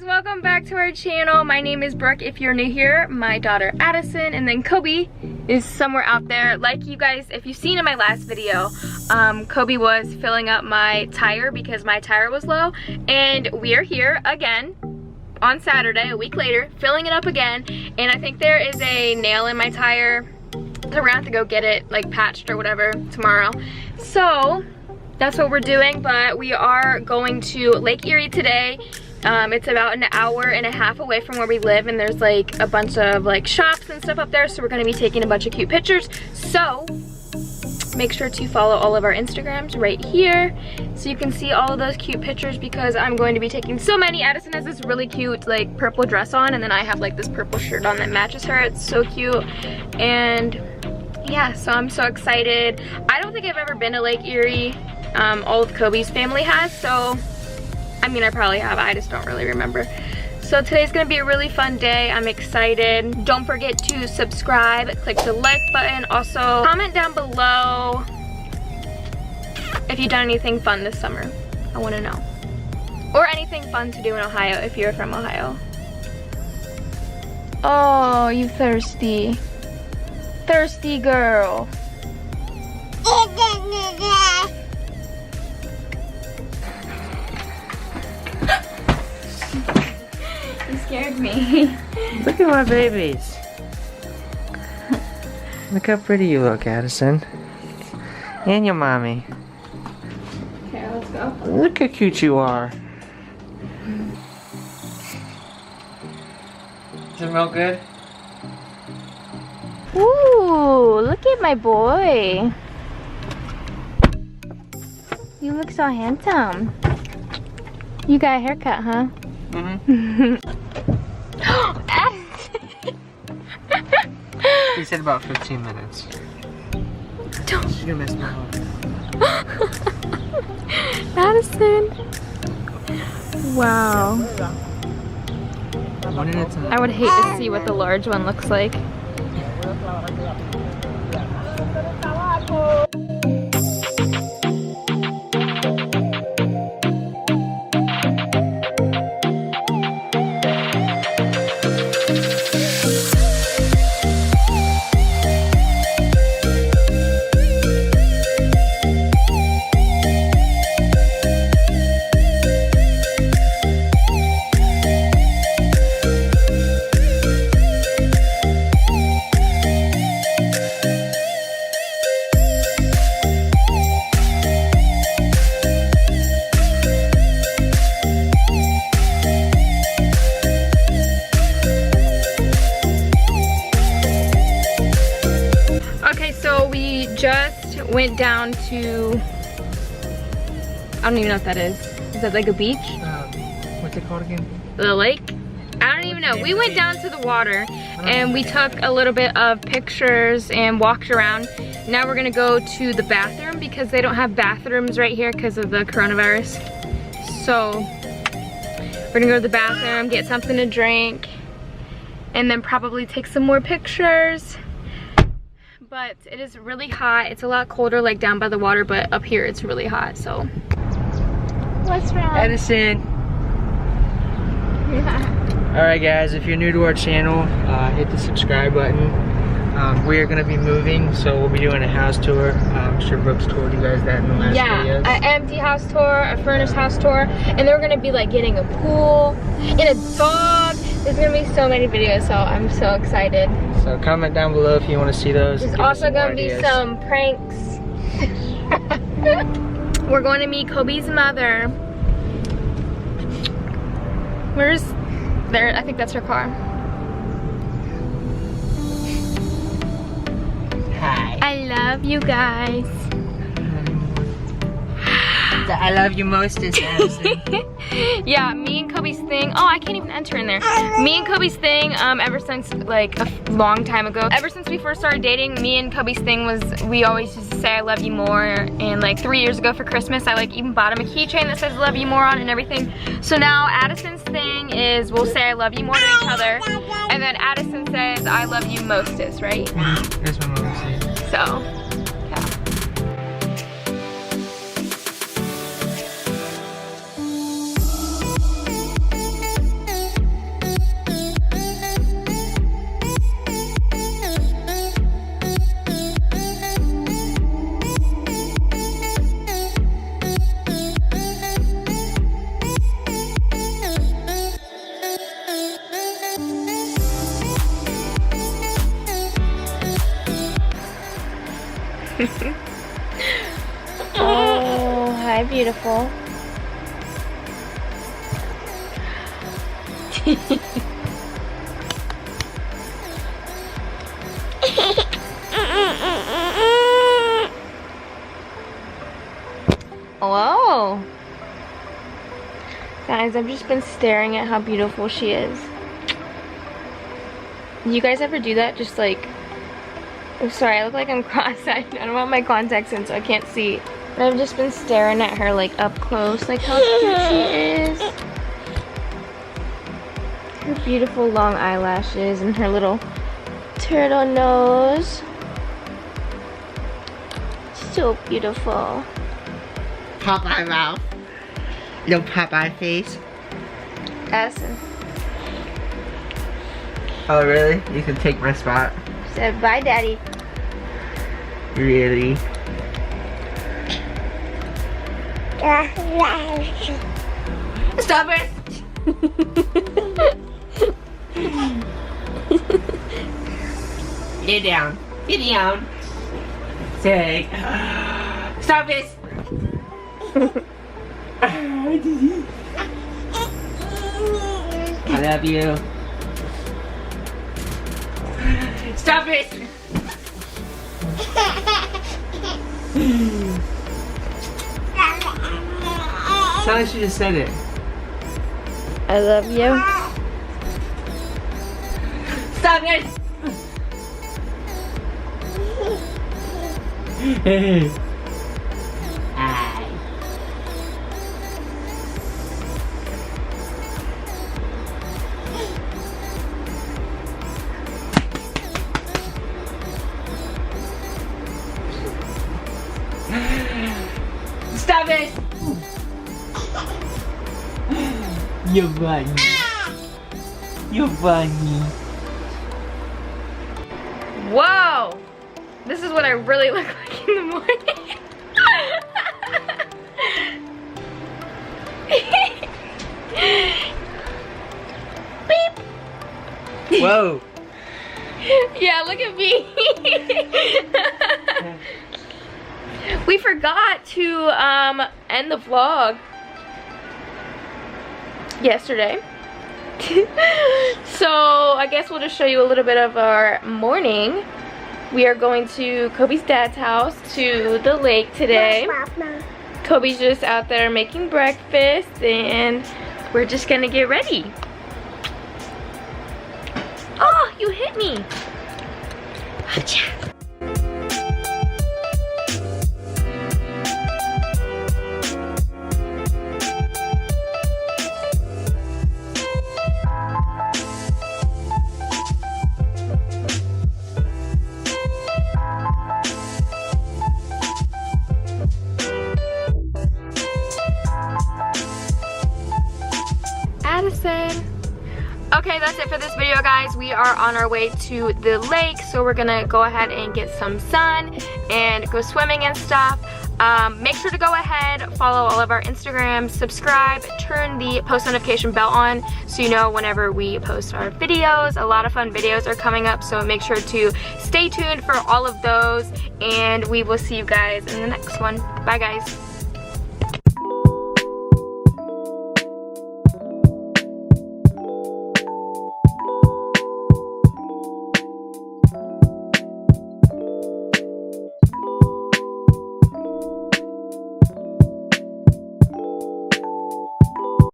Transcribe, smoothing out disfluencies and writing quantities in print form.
welcome back to our channel. My name is Brooke if you're new here, my daughter Addison, and then Kobe is somewhere out there. Like you guys, if you've seen in my last video, Kobe was filling up my tire because my tire was low, and we are here again on Saturday, a week later, filling it up again, and I think there is a nail in my tire, so we're gonna have to go get it like patched or whatever tomorrow. So that's what we're doing, but we are going to Lake Erie today. It's about an hour and a half away from where we live, and there's like a bunch of like shops and stuff up there, so we're gonna be taking a bunch of cute pictures. So make sure to follow all of our Instagrams right here so you can see all of those cute pictures, because I'm going to be taking so many. Addison has this really cute like purple dress on, and then I have like this purple shirt on that matches her. It's so cute. And yeah, so I'm so excited. I don't think I've ever been to Lake Erie. All of Kobe's family has, so I mean, I probably have, I just don't really remember. So today's gonna be a really fun day. I'm excited. Don't forget to subscribe, click the like button. Also, comment down below if you've done anything fun this summer. I wanna know. Or anything fun to do in Ohio if you're from Ohio. Oh, you thirsty. Thirsty girl. You scared me. Look at my babies. Look how pretty you look, Addison. And your mommy. Okay, let's go. Look how cute you are. Does it smell good? Ooh, look at my boy. You look so handsome. You got a haircut, huh? Mm-hmm. He said about 15 minutes. Don't. She's gonna mess me up. Addison. Wow. I would hate to see what the large one looks like. Just went down to, I don't even know what that is. Is that like a beach? What's it called again? The lake? I don't even know. We went down to the water and we took a little bit of pictures and walked around. Now we're gonna go to the bathroom because they don't have bathrooms right here because of the coronavirus. So we're gonna go to the bathroom, get something to drink, and then probably take some more pictures. But it is really hot. It's a lot colder like down by the water, but up here it's really hot, so. What's wrong? Addison. Yeah. Alright guys, if you're new to our channel, hit the subscribe button. We are going to be moving, so we'll be doing a house tour. I'm sure Brooks told you guys that in the last videos. An empty house tour, a furnished house tour, and then we're going to be like getting a pool and a dog. There's going to be so many videos, so I'm so excited. So comment down below if you want to see those. There's also going to be some pranks. We're going to meet Kobe's mother. Where's there? I think that's her car. Hi. I love you guys. I love you most is Addison. Yeah, me and Kobe's thing. Oh, I can't even enter in there. Me and Kobe's thing, ever since like a long time ago, ever since we first started dating, me and Kobe's thing was we always used to say I love you more. And like 3 years ago for Christmas, I like even bought him a keychain that says love you more on and everything. So now Addison's thing is we'll say I love you more to each other, and then Addison says I love you mostest, right? That's what Mom said. So. Oh, hi, beautiful. Whoa. Guys, I've just been staring at how beautiful she is. You guys ever do that? Just like, I'm sorry, I look like I'm cross-eyed. I don't have my contacts in, so I can't see. But I've just been staring at her like up close, like how cute she is. Her beautiful long eyelashes and her little turtle nose. So beautiful. Popeye mouth. Little Popeye face. Addison Oh really? You can take my spot. said bye, Daddy. Really? Stop it! Lay down. Lay down. Say. Stop it! I love you. Stop it! Sound like she just said it. I love you. Stop it! Hi. Stop it! You're funny. You're funny. Whoa! This is what I really look like in the morning. Beep! Whoa. Yeah, look at me. We forgot to end the vlog yesterday. So I guess we'll just show you a little bit of our morning. We are going to Kobe's dad's house to the lake today. Kobe's just out there making breakfast and we're just gonna get ready. Oh, you hit me. Achoo. Addison. Okay, that's it for this video, guys. We are on our way to the lake, so we're gonna go ahead and get some sun and go swimming and stuff. Make sure to go ahead, follow all of our Instagrams, subscribe, turn the post notification bell on so you know whenever we post our videos. A lot of fun videos are coming up, so make sure to stay tuned for all of those, and we will see you guys in the next one. Bye, guys.